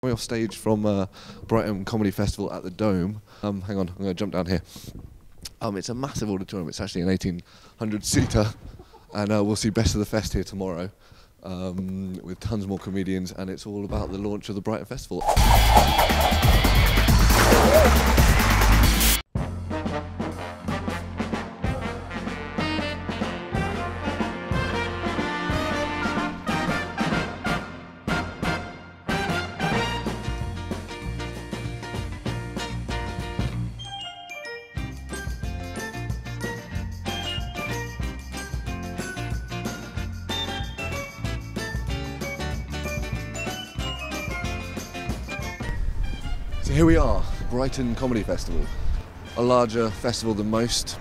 We're off stage from Brighton Comedy Festival at the Dome. Hang on, I'm going to jump down here. It's a massive auditorium. It's actually an 1,800-seater, and we'll see Best of the Fest here tomorrow with tons more comedians, and it's all about the launch of the Brighton Festival. So here we are, Brighton Comedy Festival, a larger festival than most,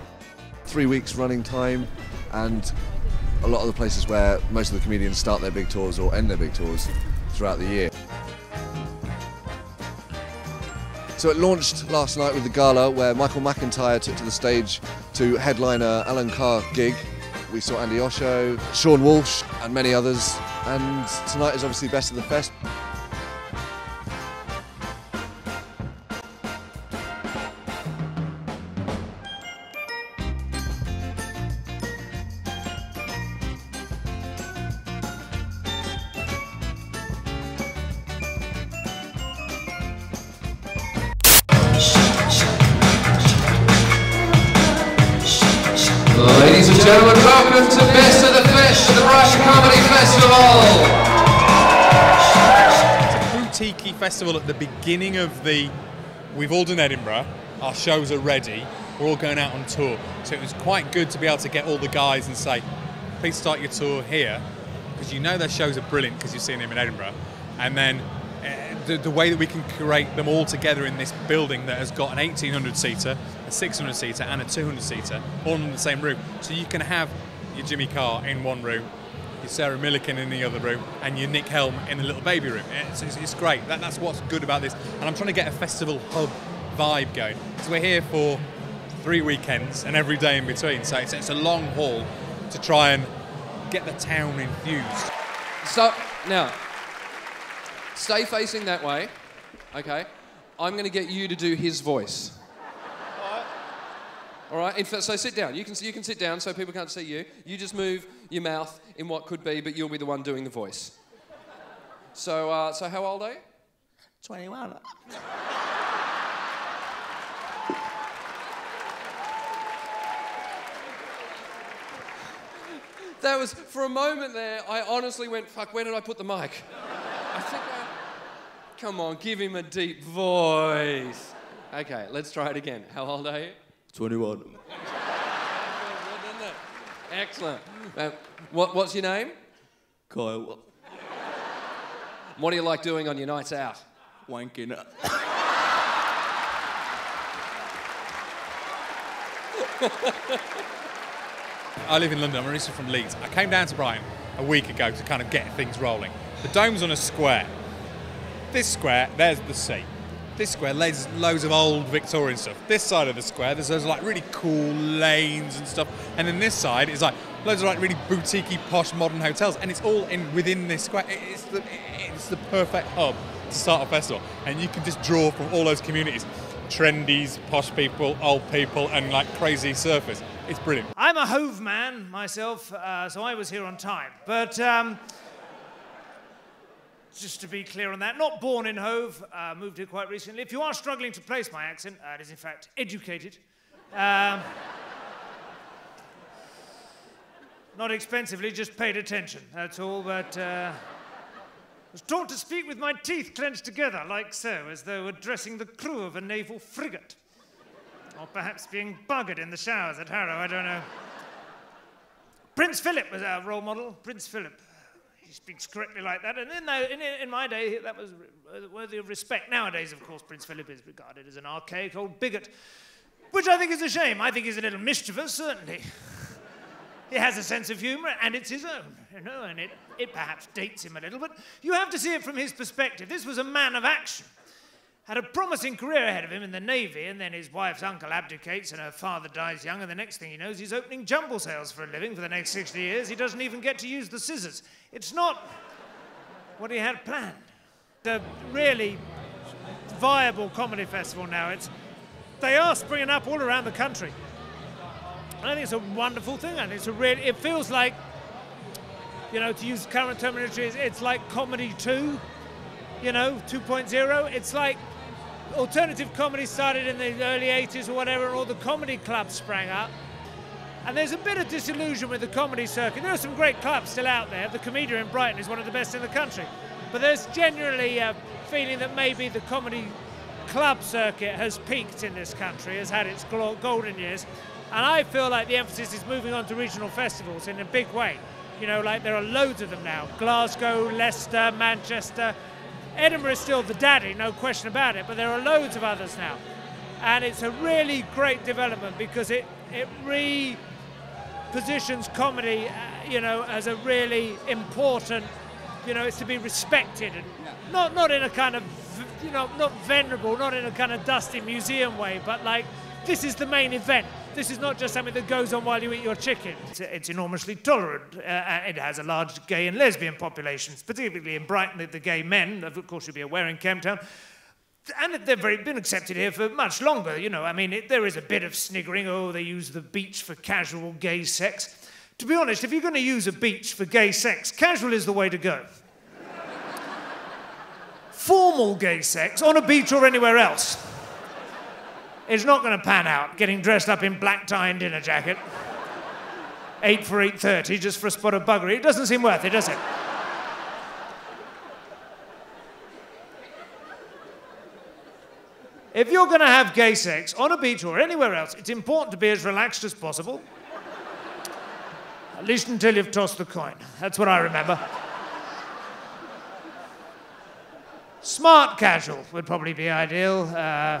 3 weeks running time, and a lot of the places where most of the comedians start their big tours or end their big tours throughout the year. So it launched last night with the gala where Michael McIntyre took to the stage to headline a Alan Carr gig. We saw Andy Osho, Sean Walsh and many others, and tonight is obviously Best of the Fest. Ladies and gentlemen, welcome to Best of the Fest, the Brighton Comedy Festival! It's a boutique festival at the beginning of the... We've all done Edinburgh, our shows are ready, we're all going out on tour. So it was quite good to be able to get all the guys and say, please start your tour here, because you know their shows are brilliant because you've seen them in Edinburgh. And then the way that we can curate them all together in this building that has got an 1,800-seater, a 600-seater and a 200-seater, all in the same room. So you can have your Jimmy Carr in one room, your Sarah Millican in the other room, and your Nick Helm in the little baby room. It's great. That's what's good about this. And I'm trying to get a festival hub vibe going. So we're here for 3 weekends and every day in between. So it's a long haul to try and get the town infused. So, now, stay facing that way, okay? I'm going to get you to do his voice. All right. So sit down. You can sit down so people can't see you. You just move your mouth in what could be, but you'll be the one doing the voice. So how old are you? 21. That was, for a moment there, I honestly went, fuck, where did I put the mic? I think come on, give him a deep voice. Okay, let's try it again. How old are you? 21. Well done. Excellent. What's your name? Kyle. What do you like doing on your nights out? Wanking. I live in London, I'm originally from Leeds. I came down to Brighton a week ago to kind of get things rolling. The Dome's on a square. This square, there's the sea. This square, there's loads of old Victorian stuff. This side of the square, there's those like really cool lanes and stuff. And then this side is like loads of like really boutique-y, posh, modern hotels. And it's all within this square. It's the perfect hub to start a festival. And you can just draw from all those communities. Trendies, posh people, old people, and like crazy surfers. It's brilliant. I'm a Hove man myself, so I was here on time. But just to be clear on that, not born in Hove, moved here quite recently. If you are struggling to place my accent, it is in fact educated. Not expensively, just paid attention, that's all. But was taught to speak with my teeth clenched together, like so, as though addressing the crew of a naval frigate. Or perhaps being buggered in the showers at Harrow, I don't know. Prince Philip was our role model. Prince Philip. He speaks correctly like that. And in my day, that was worthy of respect. Nowadays, of course, Prince Philip is regarded as an archaic old bigot, which I think is a shame. I think he's a little mischievous, certainly. He has a sense of humour, and it's his own, you know, and it perhaps dates him a little, but you have to see it from his perspective. This was a man of action. Had a promising career ahead of him in the Navy, and then his wife's uncle abdicates and her father dies young, and the next thing he knows, he's opening jumble sales for a living for the next 60 years. He doesn't even get to use the scissors. It's not what he had planned. A really viable comedy festival now. They are springing up all around the country. And I think it's a wonderful thing. And it feels like, you know, to use current terminology, it's like Comedy 2, you know, 2.0. It's like alternative comedy started in the early 80s or whatever, and all the comedy clubs sprang up. And there's a bit of disillusion with the comedy circuit. There are some great clubs still out there. The Comedian in Brighton is one of the best in the country. But there's generally a feeling that maybe the comedy club circuit has peaked in this country, has had its golden years. And I feel like the emphasis is moving on to regional festivals in a big way. You know, like there are loads of them now. Glasgow, Leicester, Manchester. Edinburgh is still the daddy, no question about it, but there are loads of others now. And it's a really great development because it repositions comedy, you know, as a really important, you know, it's to be respected, and not in a kind of, you know, not venerable, not in a kind of dusty museum way, but like, this is the main event. This is not just something that goes on while you eat your chicken. It's enormously tolerant. It has a large gay and lesbian population, particularly in Brighton, the gay men, of course you'll be aware, in Camptown. And they've been accepted here for much longer, you know. I mean, there is a bit of sniggering, oh, they use the beach for casual gay sex. To be honest, if you're going to use a beach for gay sex, casual is the way to go. Formal gay sex, on a beach or anywhere else, is not going to pan out, getting dressed up in black tie and dinner jacket, 8 for 8:30, just for a spot of buggery. It doesn't seem worth it, does it? If you're going to have gay sex on a beach or anywhere else, it's important to be as relaxed as possible. At least until you've tossed the coin. That's what I remember. Smart casual would probably be ideal.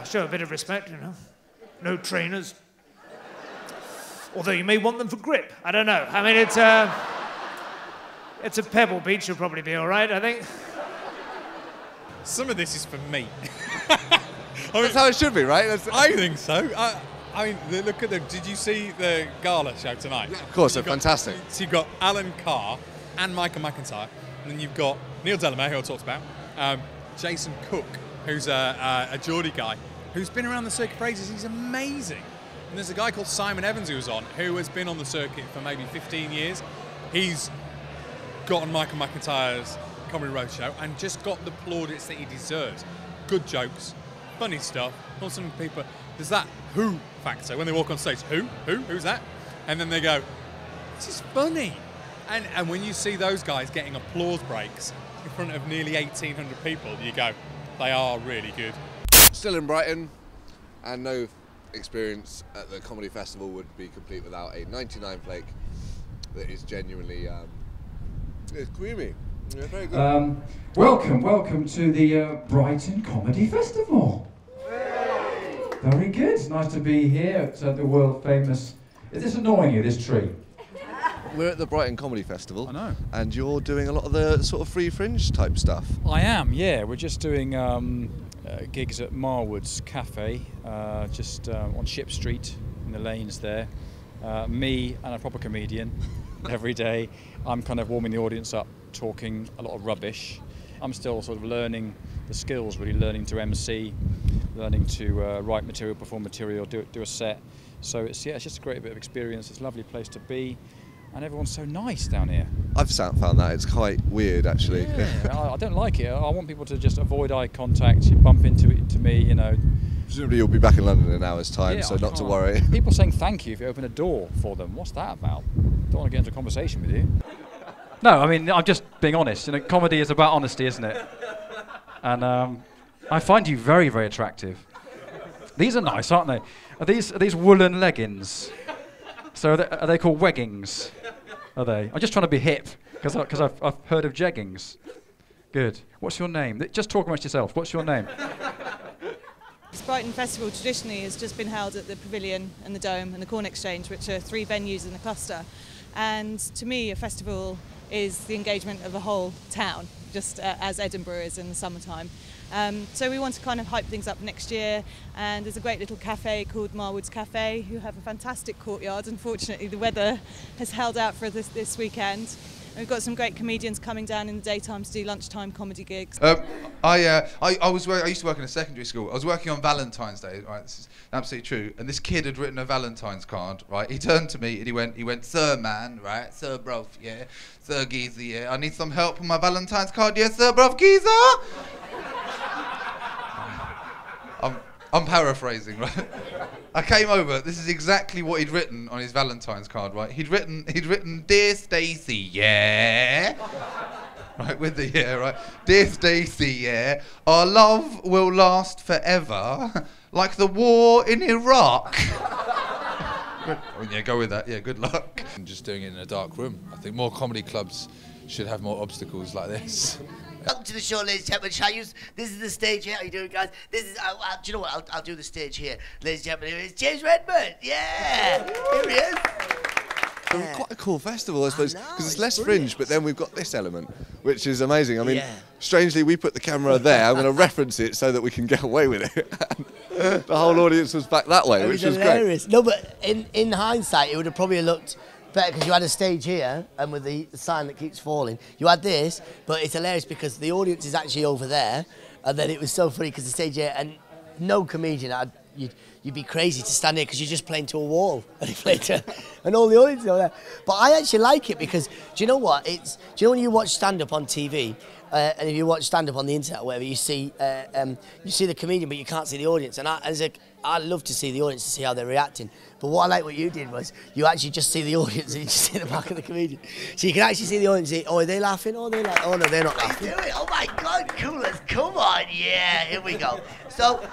Show a bit of respect, you know. No trainers. Although you may want them for grip. I don't know. I mean, it's a pebble beach. You'll probably be all right, I think. Some of this is for me. That's how it should be, right? I think so. I mean, look at them. Did you see the gala show tonight? Yeah, of course, they're fantastic. So you've got Alan Carr and Michael McIntyre, and then you've got Neil Delamere, who I talked about, Jason Cook, who's a Geordie guy, who's been around the circuit for ages. He's amazing. And there's a guy called Simon Evans who was on, who has been on the circuit for maybe 15 years. He's got on Michael McIntyre's Comedy Roadshow and just got the plaudits that he deserves. Good jokes, funny stuff. Not some people. There's that who factor when they walk on stage. Who's that? And then they go, this is funny. And when you see those guys getting applause breaks in front of nearly 1,800 people, you go, they are really good. Still in Brighton, and no experience at the comedy festival would be complete without a 99 flake that is genuinely it's creamy. Yeah, very good. Welcome to the Brighton Comedy Festival. Very good. Nice to be here at the world famous. Is this annoying you, this tree? We're at the Brighton Comedy Festival. I know. And you're doing a lot of the sort of free fringe type stuff. I am, yeah. We're just doing gigs at Marwood's Cafe, just on Ship Street in the lanes there. Me and a proper comedian every day. I'm kind of warming the audience up, talking a lot of rubbish. I'm still sort of learning the skills, really learning to MC, learning to write material, perform material, do a set. So it's just a great bit of experience. It's a lovely place to be. And everyone's so nice down here. I've found that it's quite weird, actually. Yeah, I don't like it. I want people to just avoid eye contact. You bump into me, you know. Presumably you'll be back in London in an hour's time, Yeah, so I not to can't. worry. People saying thank you if you open a door for them. What's that about? Don't want to get into a conversation with you. No, I mean, I'm just being honest. You know, comedy is about honesty, isn't it? And I find you very, very attractive. These are nice, aren't they? Are these woolen leggings? So are they called weggings? Are they? I'm just trying to be hip because I've heard of jeggings. Good. What's your name? Just talk amongst yourself. What's your name? This Brighton Festival traditionally has just been held at the Pavilion and the Dome and the Corn Exchange, which are 3 venues in the cluster. And to me, a festival is the engagement of a whole town, just as Edinburgh is in the summertime. So we want to kind of hype things up next year, and there's a great little cafe called Marwood's Cafe who have a fantastic courtyard. Unfortunately, the weather has held out for this weekend. We've got some great comedians coming down in the daytime to do lunchtime comedy gigs. I used to work in a secondary school. I was working on Valentine's Day, right? This is absolutely true. And this kid had written a Valentine's card, right? He turned to me and he went, "Sir, man, right? Sir, bruv, yeah. Sir, geezer, yeah. I need some help on my Valentine's card, yes, sir, bruv, geezer." I'm paraphrasing, right? I came over. This is exactly what he'd written on his Valentine's card, right? He'd written, "Dear Stacey, yeah." Right, with the yeah, right. "Dear Stacey, yeah. Our love will last forever, like the war in Iraq." Oh, yeah, go with that. Yeah, good luck. Just doing it in a dark room. I think more comedy clubs should have more obstacles like this. Welcome to the show, ladies and gentlemen. This is the stage here. How you doing, guys? This is. Do you know what? I'll do the stage here, ladies and gentlemen. Here is James Redburn. Yeah, here he is. Quite a cool festival, I suppose, because it's less fringe, but then we've got this element, which is amazing. I mean, strangely, we put the camera there. I'm going to reference it so that we can get away with it. The whole audience was back that way, which was hilarious. Great. No, but in hindsight, it would have probably looked better because you had a stage here, and with the sign that keeps falling, you had this. But it's hilarious because the audience is actually over there, and then it was so funny because the stage here, and no comedian, you'd be crazy to stand here because you're just playing to a wall and all the audience are there. But I actually like it because, do you know what? Do you know when you watch stand-up on TV, and if you watch stand-up on the internet or whatever, you see the comedian but you can't see the audience. And I love to see the audience to see how they're reacting. But what I like what you did was you actually just see the audience and you just see the back of the comedian. So you can actually see the audience and say, "Oh, are they laughing? Oh, they're like, oh no, they're not laughing." Oh my God, coolers, come on, yeah, here we go. So,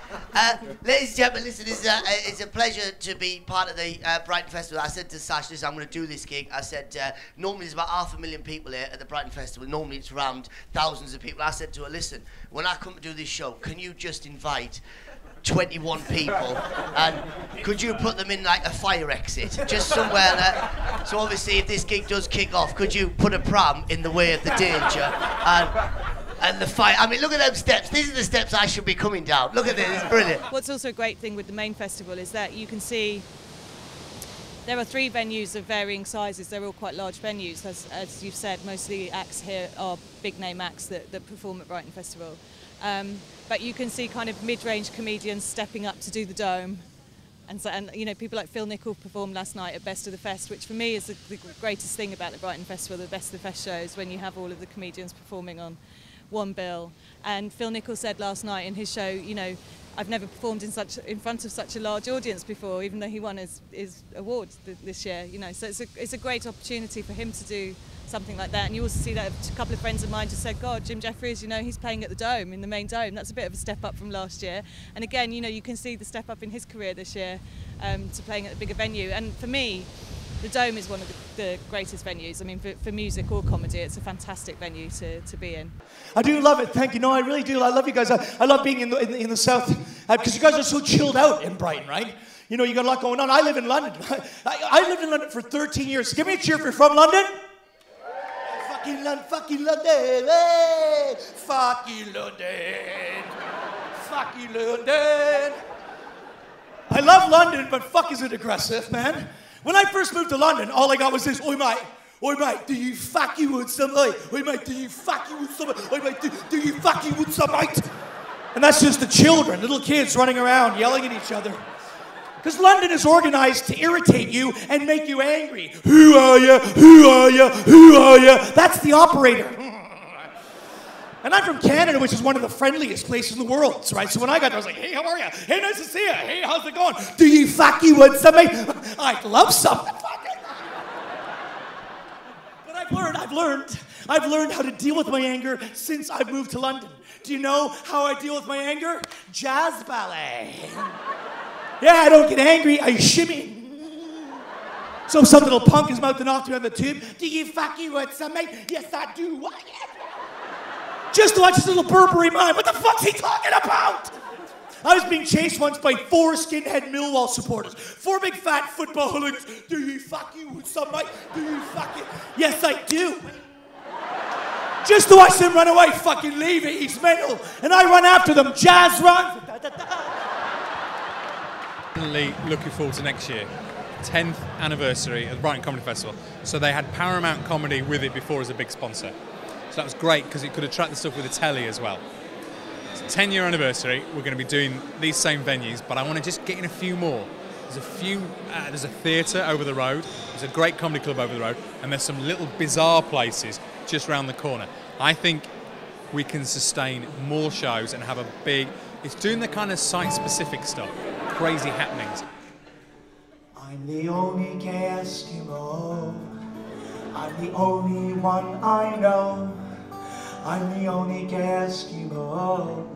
ladies and gentlemen, listen, it's a pleasure to be part of the Brighton Festival. I said to Sash, "Listen, I'm going to do this gig." I said, normally there's about 500,000 people here at the Brighton Festival. Normally it's around thousands of people. I said to her, "Listen, when I come to do this show, can you just invite 21 people, and could you put them in like a fire exit, just somewhere that, so obviously if this gig does kick off, could you put a pram in the way of the danger, and the fire." I mean, look at them steps. These are the steps I should be coming down. Look at this, it's brilliant. What's also a great thing with the main festival is that you can see there are 3 venues of varying sizes. They're all quite large venues. As you've said, most of the acts here are big name acts that perform at Brighton Festival. But you can see kind of mid-range comedians stepping up to do the Dome. And you know, people like Phil Nichol performed last night at Best of the Fest, which for me is the greatest thing about the Brighton Festival, the Best of the Fest shows, when you have all of the comedians performing on one bill. And Phil Nichol said last night in his show, you know, "I've never performed in front of such a large audience before," even though he won his award this year. You know, so it's a great opportunity for him to do something like that. And you also see that a couple of friends of mine just said, "God, Jim Jeffries, you know, he's playing at the Dome, in the main Dome. That's a bit of a step up from last year." And again, you know, you can see the step up in his career this year to playing at a bigger venue. And for me, the Dome is one of the greatest venues. I mean, for music or comedy, it's a fantastic venue to be in. I do love it, thank you. No, I really do. I love you guys. I love being in the South because you guys are so chilled out in Brighton, right? You know, you got a lot going on. I live in London. I lived in London for 13 years. Give me a cheer if you're from London. Fucking London, fucking London, hey! Fucking London, fucking London. I love London, but fuck is it aggressive, man. When I first moved to London, all I got was this: "Oi mate, do you fucking want some mate? Oi mate, do you fucking want some mate? Oi mate, do you fucking want some mate?" And that's just the children, little kids running around yelling at each other. Because London is organized to irritate you and make you angry. Who are you? Who are you? Who are you? That's the operator. And I'm from Canada, which is one of the friendliest places in the world, right? So when I got there, I was like, "Hey, how are you? Hey, nice to see you. Hey, how's it going? Do you fucking want some, mate? I'd love some." But I've learned how to deal with my anger since I've moved to London. Do you know how I deal with my anger? Jazz ballet. Yeah, I don't get angry, I shimmy. So if some little punk is mouthing off to me on the tube, "Do you fucking want some, mate?" "Yes, I do." "What?" Just to watch this little Burberry mime. What the fuck's he talking about? I was being chased once by 4 skinhead Millwall supporters. 4 big fat football hooligans. "Do you fucking want some, mate? Do you fucking..." "Yes, I do." Just to watch them run away, fucking leave it, he's mental. And I run after them, jazz runs. Definitely looking forward to next year. 10th anniversary of the Brighton Comedy Festival. So they had Paramount Comedy with it before as a big sponsor. So that was great because it could attract the stuff with the telly as well. It's a 10-year anniversary. We're going to be doing these same venues, but I want to just get in a few more. There's a theatre over the road, there's a great comedy club over the road, and there's some little bizarre places just round the corner. I think we can sustain more shows and have a big... It's doing the kind of site-specific stuff, crazy happenings. I'm the only gay Eskimo. I'm the only one I know. I'm the only gay Eskimo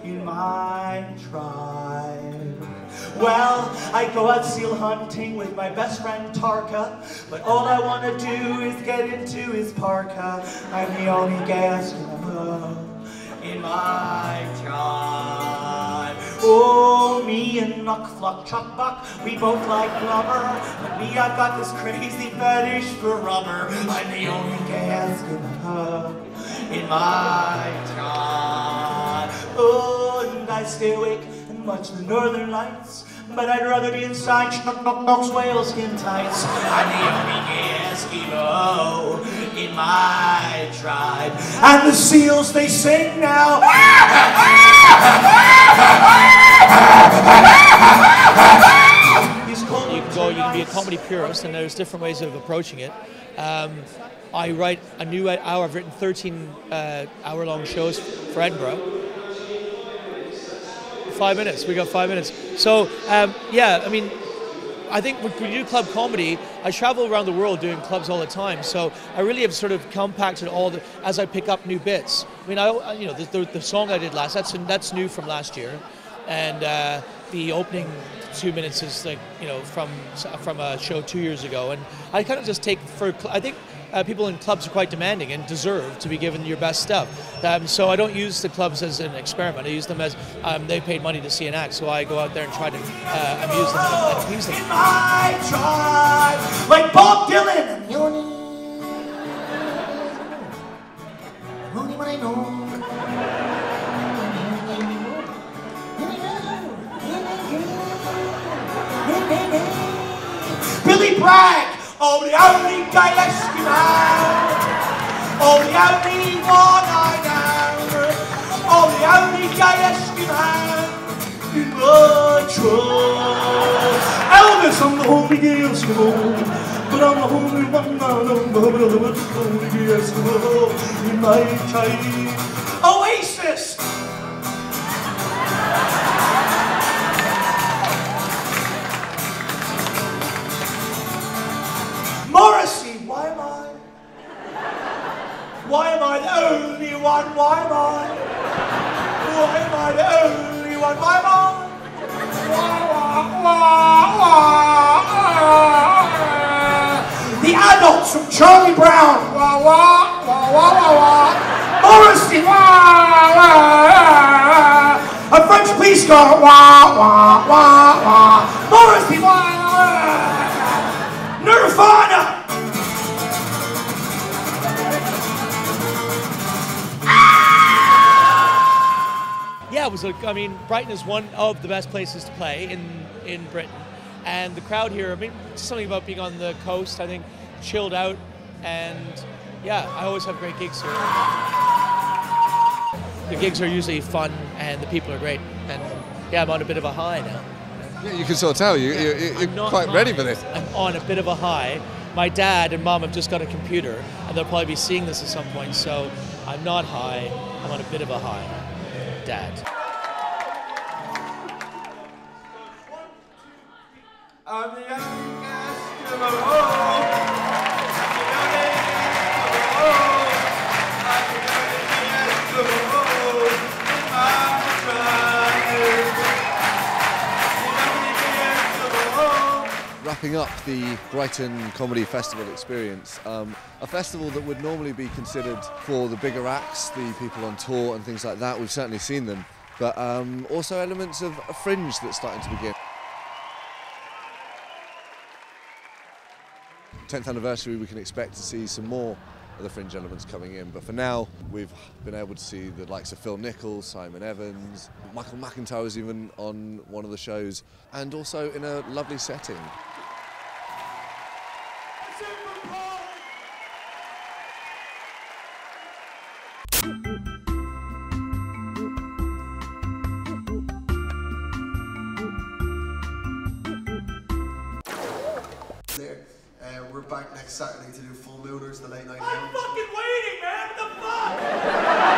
in my tribe. Well, I go out seal hunting with my best friend Tarka, but all I want to do is get into his parka. I'm the only gay Eskimo in my tribe. Oh, me and Nuck Chuck Buck, we both like rubber, but me, I've got this crazy fetish for rubber. I'm the only gay Eskimo in my tribe. Oh, and I stay awake and watch the northern lights, but I'd rather be inside Schnuck whale skin tights. I'm the only gay Eskimo in my tribe. And the seals, they sing now. You can be a comedy purist, and there's different ways of approaching it. I write a new hour. I've written 13 hour-long shows for Edinburgh. 5 minutes. We got 5 minutes. So yeah, I mean, I think when we do club comedy, I travel around the world doing clubs all the time. So I really have sort of compacted all the as I pick up new bits. I mean, you know, the song I did last, that's new from last year, and the opening 2 minutes is like, you know, from a show 2 years ago, and I kind of just take I think people in clubs are quite demanding and deserve to be given your best stuff. So I don't use the clubs as an experiment. I use them as they paid money to see an act, so I go out there and try to amuse them and appease them. In my tribe, like Bob Dylan. The only one I know. Billy Bragg, oh, the only gay Eskimo, oh, the only one I know, oh, the only gay Eskimo in my tribe. Elvis, I'm the only gay Eskimo, but I'm the only one I know, the only gay Eskimo in my tribe. Oasis. Morrissey, why am I? Why am I the only one? Why am I? Why am I the only one? Why am I? The adults from Charlie Brown. Morrissey, a French police car. Morrissey, Nirvana. Yeah, it was. I mean, Brighton is one of the best places to play in Britain, and the crowd here. I mean, just something about being on the coast. I think chilled out, and yeah, I always have great gigs here. The gigs are usually fun, and the people are great, and yeah, I'm on a bit of a high now. Yeah, you can sort of tell you're quite ready for this. I'm on a bit of a high. My dad and mom have just got a computer, and they'll probably be seeing this at some point, so I'm not high. I'm on a bit of a high. Dad. I'm the youngest of all. Wrapping up the Brighton Comedy Festival experience, a festival that would normally be considered for the bigger acts, the people on tour and things like that. We've certainly seen them, but also elements of a fringe that's starting to begin. 10th anniversary, we can expect to see some more of the fringe elements coming in, but for now we've been able to see the likes of Nichol, Simon Evans, Michael McIntyre was even on one of the shows, and also in a lovely setting. We're back next Saturday to do Full Mooners, the late night. I'm fucking waiting, man. What the fuck?